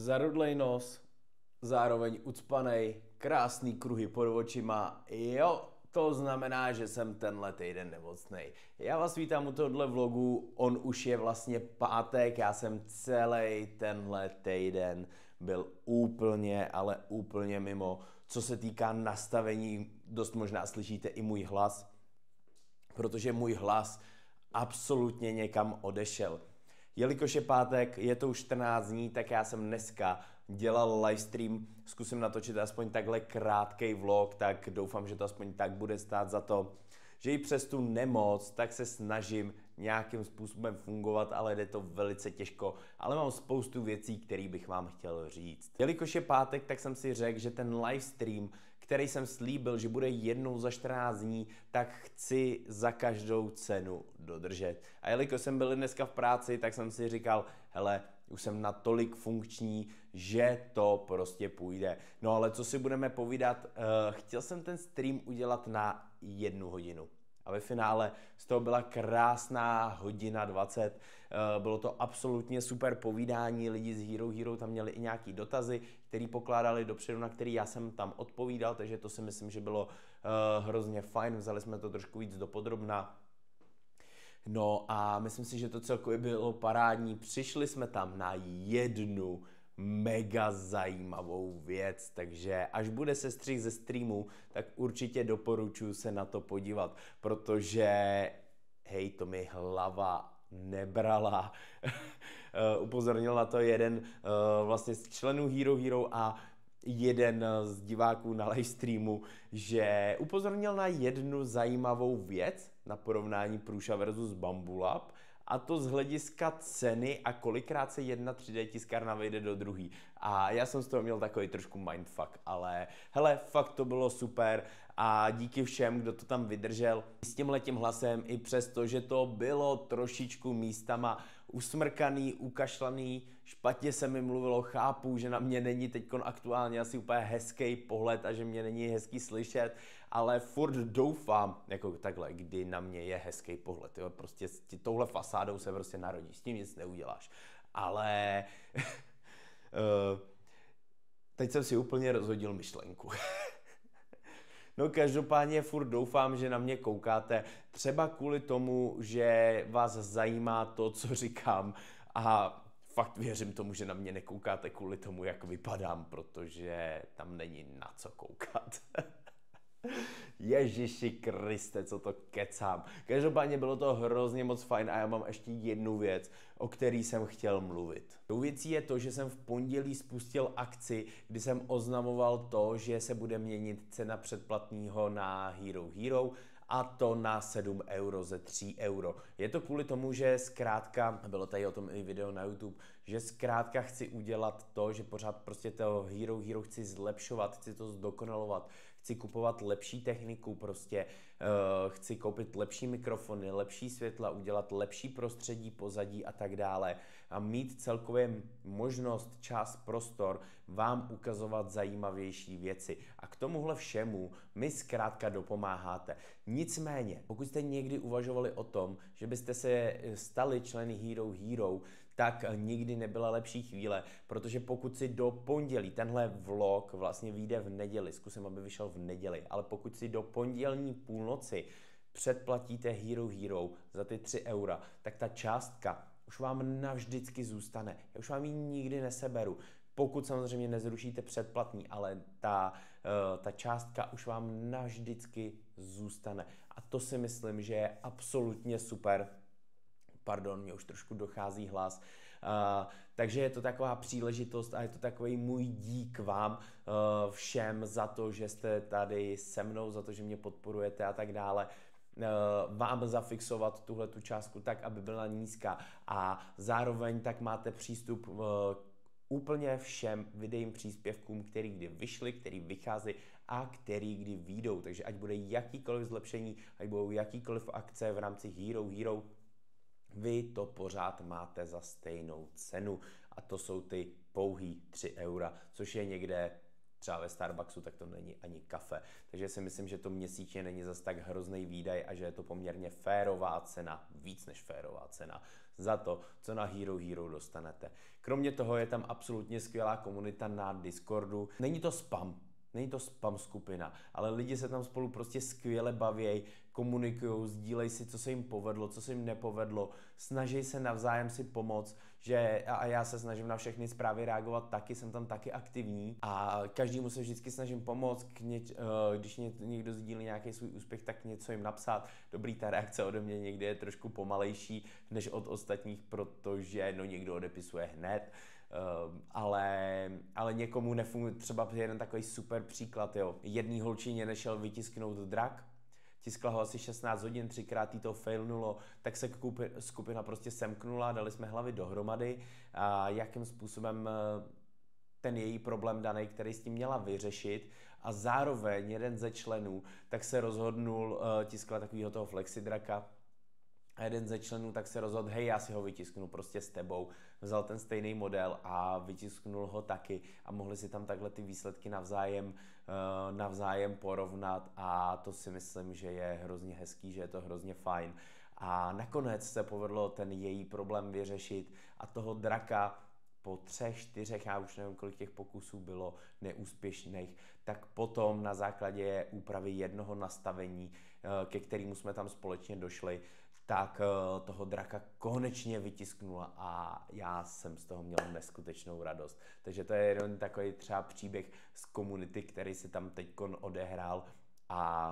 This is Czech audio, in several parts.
Zarudlej nos, zároveň ucpanej, krásný kruhy pod očima, jo, to znamená, že jsem tenhle týden nemocnej. Já vás vítám u tohohle vlogu, on už je vlastně pátek, já jsem celý tenhle týden byl úplně, ale úplně mimo. Co se týká nastavení, dost možná slyšíte i můj hlas, protože můj hlas absolutně někam odešel. Jelikož je pátek, je to už 14 dní, tak já jsem dneska dělal livestream, zkusím natočit aspoň takhle krátkej vlog, tak doufám, že to aspoň tak bude stát za to, že i přes tu nemoc, tak se snažím nějakým způsobem fungovat, ale jde to velice těžko, ale mám spoustu věcí, které bych vám chtěl říct. Jelikož je pátek, tak jsem si řekl, že ten livestream, který jsem slíbil, že bude jednou za 14 dní, tak chci za každou cenu dodržet. A jelikož jsem byl dneska v práci, tak jsem si říkal, hele, už jsem natolik funkční, že to prostě půjde. No ale co si budeme povídat, chtěl jsem ten stream udělat na 1 hodinu. A ve finále z toho byla krásná hodina 20. Bylo to absolutně super povídání, lidi z Hero Hero tam měli i nějaký dotazy, který pokládali dopředu, na který já jsem tam odpovídal, takže to si myslím, že bylo hrozně fajn, vzali jsme to trošku víc dopodrobna. No a myslím si, že to celkově bylo parádní. Přišli jsme tam na jednu mega zajímavou věc, takže až bude sestřih ze streamu, tak určitě doporučuji se na to podívat, protože hej, to mi hlava nebrala. Upozornil na to jeden vlastně z členů Hero Hero a jeden z diváků na livestreamu, že upozornil na jednu zajímavou věc na porovnání Prusa versus Bambulab, a to z hlediska ceny a kolikrát se jedna 3D tiskárna vejde do druhý. A já jsem z toho měl takový trošku mindfuck, ale hele, fakt to bylo super a díky všem, kdo to tam vydržel s tímhletím hlasem, i přesto, že to bylo trošičku místama usmrkaný, ukašlaný, špatně se mi mluvilo, chápu, že na mě není teďkon aktuálně asi úplně hezký pohled a že mě není hezký slyšet, ale furt doufám, jako takhle, kdy na mě je hezký pohled, jo, prostě s touhle fasádou se prostě narodí, s tím nic neuděláš, ale teď jsem si úplně rozhodil myšlenku. No každopádně furt doufám, že na mě koukáte, třeba kvůli tomu, že vás zajímá to, co říkám a fakt věřím tomu, že na mě nekoukáte kvůli tomu, jak vypadám, protože tam není na co koukat. Ježiši Kriste, co to kecám. Každopádně bylo to hrozně moc fajn a já mám ještě jednu věc, o který jsem chtěl mluvit. Tou věcí je to, že jsem v pondělí spustil akci, kdy jsem oznamoval to, že se bude měnit cena předplatného na Hero Hero, a to na 7 euro ze 3 euro. Je to kvůli tomu, že zkrátka, bylo tady o tom i video na YouTube, že zkrátka chci udělat to, že pořád prostě to Hero Hero chci zlepšovat, chci to zdokonalovat, chci kupovat lepší techniku, prostě chci koupit lepší mikrofony, lepší světla, udělat lepší prostředí, pozadí a tak dále a mít celkově možnost, čas, prostor vám ukazovat zajímavější věci. A k tomuhle všemu mi zkrátka dopomáháte. Nicméně, pokud jste někdy uvažovali o tom, že byste se stali členy Hero Hero, tak nikdy nebyla lepší chvíle, protože pokud si do pondělí, tenhle vlog vlastně vyjde v neděli, zkusím, aby vyšel v neděli, ale pokud si do pondělní půlnoci předplatíte Hero Hero za ty 3 eura, tak ta částka už vám navždycky zůstane. Já už vám ji nikdy neseberu. Pokud samozřejmě nezrušíte předplatný, ale ta částka už vám navždycky zůstane. A to si myslím, že je absolutně super. Pardon, mě už trošku dochází hlas. Takže je to taková příležitost a je to takový můj dík vám všem za to, že jste tady se mnou, za to, že mě podporujete a tak dále. Vám zafixovat tuhle tu částku tak, aby byla nízká a zároveň tak máte přístup úplně všem videím příspěvkům, který kdy vyšly, který vychází a který kdy vyjdou. Takže ať bude jakýkoliv zlepšení, ať budou jakýkoliv akce v rámci Hero Hero, vy to pořád máte za stejnou cenu a to jsou ty pouhý 3 eura, což je někde třeba ve Starbucksu, tak to není ani kafe. Takže si myslím, že to měsíčně není zas tak hrozný výdaj a že je to poměrně férová cena, víc než férová cena, za to, co na Hero Hero dostanete. Kromě toho je tam absolutně skvělá komunita na Discordu. Není to spam skupina, ale lidi se tam spolu prostě skvěle baví, komunikují, sdílejí si, co se jim povedlo, co se jim nepovedlo, snaží se navzájem si pomoct, a já se snažím na všechny zprávy reagovat taky, jsem tam taky aktivní a každému se vždycky snažím pomoct, když někdo sdílí nějaký svůj úspěch, tak něco jim napsat. Dobrý, ta reakce ode mě někdy je trošku pomalejší než od ostatních, protože někdo odepisuje hned. Ale někomu nefunguje, třeba jeden takový super příklad, jo. Jedný holčině nešel vytisknout drak, tiskla ho asi 16 hodin, 3krát jí to failnulo, tak se skupina prostě semknula, dali jsme hlavy dohromady a jakým způsobem ten její problém daný, který s tím měla vyřešit a zároveň jeden ze členů tak se rozhodnul, tiskla takovýho toho flexidraka, a jeden ze členů tak se rozhodl, hej, já si ho vytisknu prostě s tebou. Vzal ten stejný model a vytisknul ho taky a mohli si tam takhle ty výsledky navzájem porovnat a to si myslím, že je hrozně hezký, že je to hrozně fajn. A nakonec se povedlo ten její problém vyřešit a toho draka po 3, 4, já už nevím, kolik těch pokusů bylo neúspěšných, tak potom na základě úpravy jednoho nastavení, ke kterému jsme tam společně došli, tak toho draka konečně vytisknula a já jsem z toho měl neskutečnou radost. Takže to je jeden takový třeba příběh z komunity, který se tam teďkon odehrál a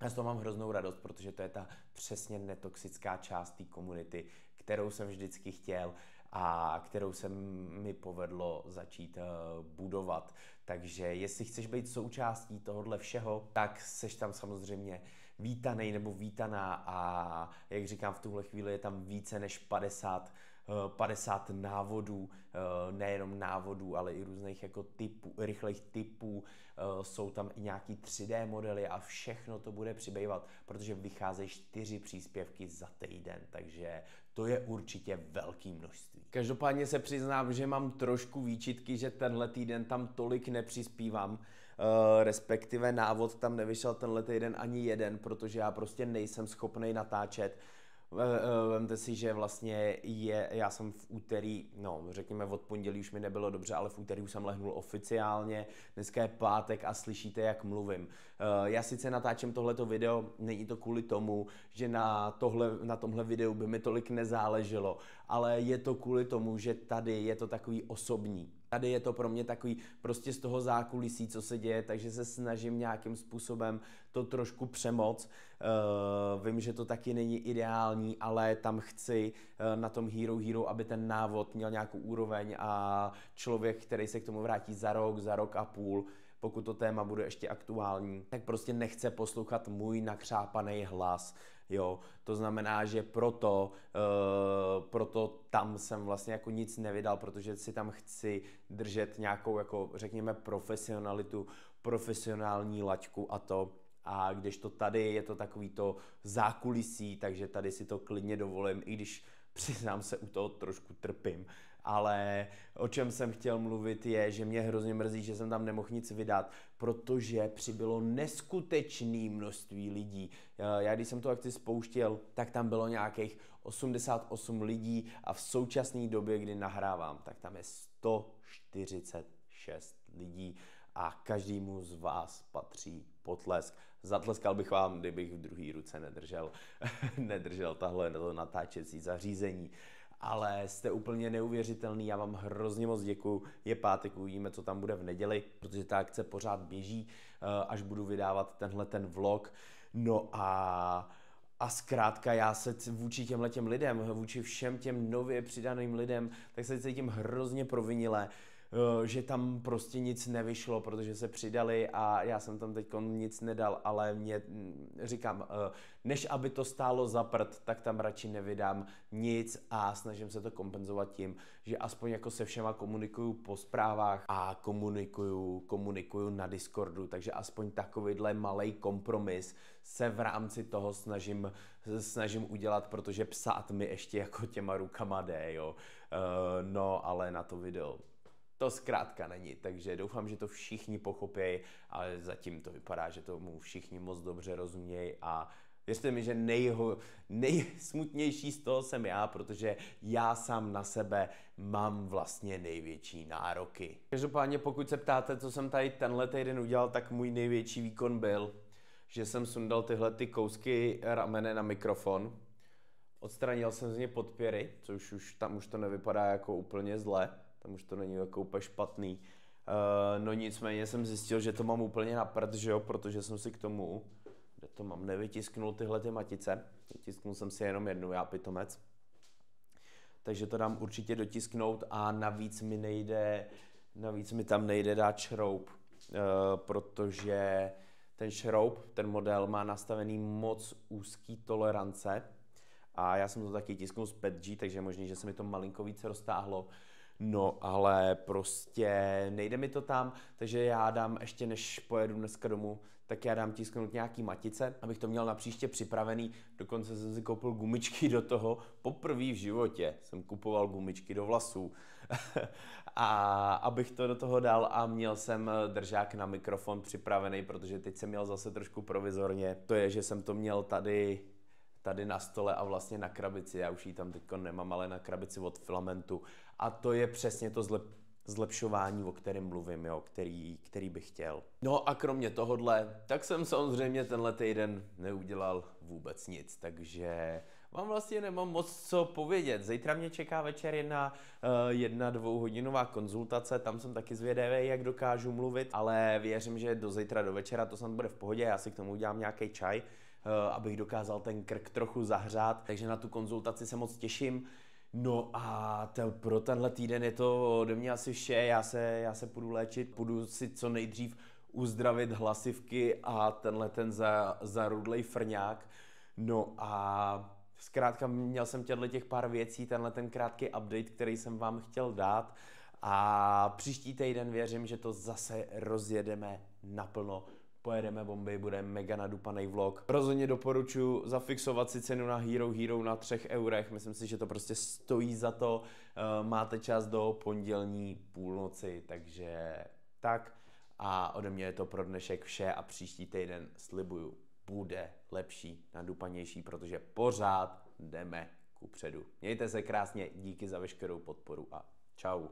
já z toho mám hroznou radost, protože to je ta přesně netoxická část té komunity, kterou jsem vždycky chtěl a kterou se mi povedlo začít budovat. Takže jestli chceš být součástí tohohle všeho, tak seš tam samozřejmě vítanej nebo vítaná a jak říkám, v tuhle chvíli je tam více než 50 návodů, nejenom návodů, ale i různých jako rychlých typů, jsou tam i nějaký 3D modely a všechno to bude přibývat, protože vycházejí 4 příspěvky za týden, takže to je určitě velký množství. Každopádně se přiznám, že mám trošku výčitky, že tenhle týden tam tolik nepřispívám, respektive návod tam nevyšel tenhle týden ani jeden, protože já prostě nejsem schopný natáčet. Vemte si, že vlastně já jsem v úterý, řekněme od pondělí už mi nebylo dobře, ale v úterý už jsem lehnul oficiálně, dneska je pátek a slyšíte, jak mluvím. Já sice natáčím tohleto video, není to kvůli tomu, že na tomhle videu by mi tolik nezáleželo, ale je to kvůli tomu, že tady je to takový osobní. Tady je to pro mě takový prostě z toho zákulisí, co se děje, takže se snažím nějakým způsobem to trošku přemoc. Vím, že to taky není ideální, ale tam chci na tom Hero Hero, aby ten návod měl nějakou úroveň a člověk, který se k tomu vrátí za rok a půl, pokud to téma bude ještě aktuální, tak prostě nechce poslouchat můj nakřápaný hlas. Jo, to znamená, že proto tam jsem vlastně jako nic nevydal, protože si tam chci držet nějakou jako řekněme profesionalitu, profesionální laťku a když to tady je to takový to zákulisí, takže tady si to klidně dovolím, i když přiznám se, u toho trošku trpím. Ale o čem jsem chtěl mluvit je, že mě hrozně mrzí, že jsem tam nemohl nic vydat, protože přibylo neskutečné množství lidí. Já když jsem tu akci spouštěl, tak tam bylo nějakých 88 lidí a v současné době, kdy nahrávám, tak tam je 146 lidí a každému z vás patří potlesk. Zatleskal bych vám, kdybych v druhé ruce nedržel tahle natáčecí zařízení. Ale jste úplně neuvěřitelný, já vám hrozně moc děkuju, je pátek, uvidíme, co tam bude v neděli, protože ta akce pořád běží, až budu vydávat ten vlog, no a zkrátka já se vůči těmhletěm lidem, vůči všem těm nově přidaným lidem, tak se cítím hrozně provinile, že tam prostě nic nevyšlo, protože se přidali a já jsem tam teď nic nedal, ale říkám, než aby to stálo za prd, tak tam radši nevydám nic a snažím se to kompenzovat tím, že aspoň jako se všema komunikuju po zprávách a komunikuju na Discordu, takže aspoň takovýhle malej kompromis se v rámci toho snažím udělat, protože psát mi ještě jako těma rukama jde, jo. No, ale na to video to zkrátka není, takže doufám, že to všichni pochopí, ale zatím to vypadá, že tomu všichni moc dobře rozumějí a věřte mi, že nejsmutnější z toho jsem já, protože já sám na sebe mám vlastně největší nároky. Každopádně pokud se ptáte, co jsem tady tenhle týden udělal, tak můj největší výkon byl, že jsem sundal tyhle ty kousky ramene na mikrofon. Odstranil jsem z něj podpěry, což už tam už to nevypadá jako úplně zle, tam už to není jako úplně špatný. No nicméně jsem zjistil, že to mám úplně na prd, že jo, protože jsem si k tomu, kde to mám, nevytisknul tyhle ty matice. Vytisknul jsem si jenom jednu, já pitomec. Takže to dám určitě dotisknout a navíc mi tam nejde dát šroub, protože ten šroub, ten model má nastavený moc úzký tolerance a já jsem to taky tisknul z 5G, takže je možný, že se mi to malinko více roztáhlo. No, ale prostě nejde mi to tam, takže já dám ještě než pojedu dneska domů, tak já dám tisknout nějaký matice, abych to měl na příště připravený. Dokonce jsem si koupil gumičky do toho. Poprvé v životě jsem kupoval gumičky do vlasů. A abych to do toho dal a měl jsem držák na mikrofon připravený, protože teď jsem měl zase trošku provizorně. To je, že jsem to měl tady na stole a vlastně na krabici, já už ji tam teď nemám, ale na krabici od Filamentu. A to je přesně to zlepšování, o kterém mluvím, jo, který bych chtěl. No a kromě tohodle, tak jsem samozřejmě tenhle týden neudělal vůbec nic, takže vám vlastně nemám moc co povědět. Zítra mě čeká večer jedna dvouhodinová konzultace, tam jsem taky zvědavý, jak dokážu mluvit, ale věřím, že do zítra do večera to snad bude v pohodě, já si k tomu udělám nějaký čaj, abych dokázal ten krk trochu zahřát, takže na tu konzultaci se moc těším. No a pro tenhle týden je to ode mě asi vše, já se půjdu léčit, půjdu si co nejdřív uzdravit hlasivky a ten zarudlej frňák. No a zkrátka měl jsem těch pár věcí, ten krátký update, který jsem vám chtěl dát a příští týden věřím, že to zase rozjedeme naplno. Pojedeme bomby, bude mega nadupaný vlog. Rozhodně doporučuji zafixovat si cenu na Hero na 3 eurech. Myslím si, že to prostě stojí za to. Máte čas do pondělní půlnoci, takže tak. A ode mě je to pro dnešek vše a příští týden slibuju, bude lepší, nadupanější, protože pořád jdeme kupředu. Mějte se krásně, díky za veškerou podporu a čau.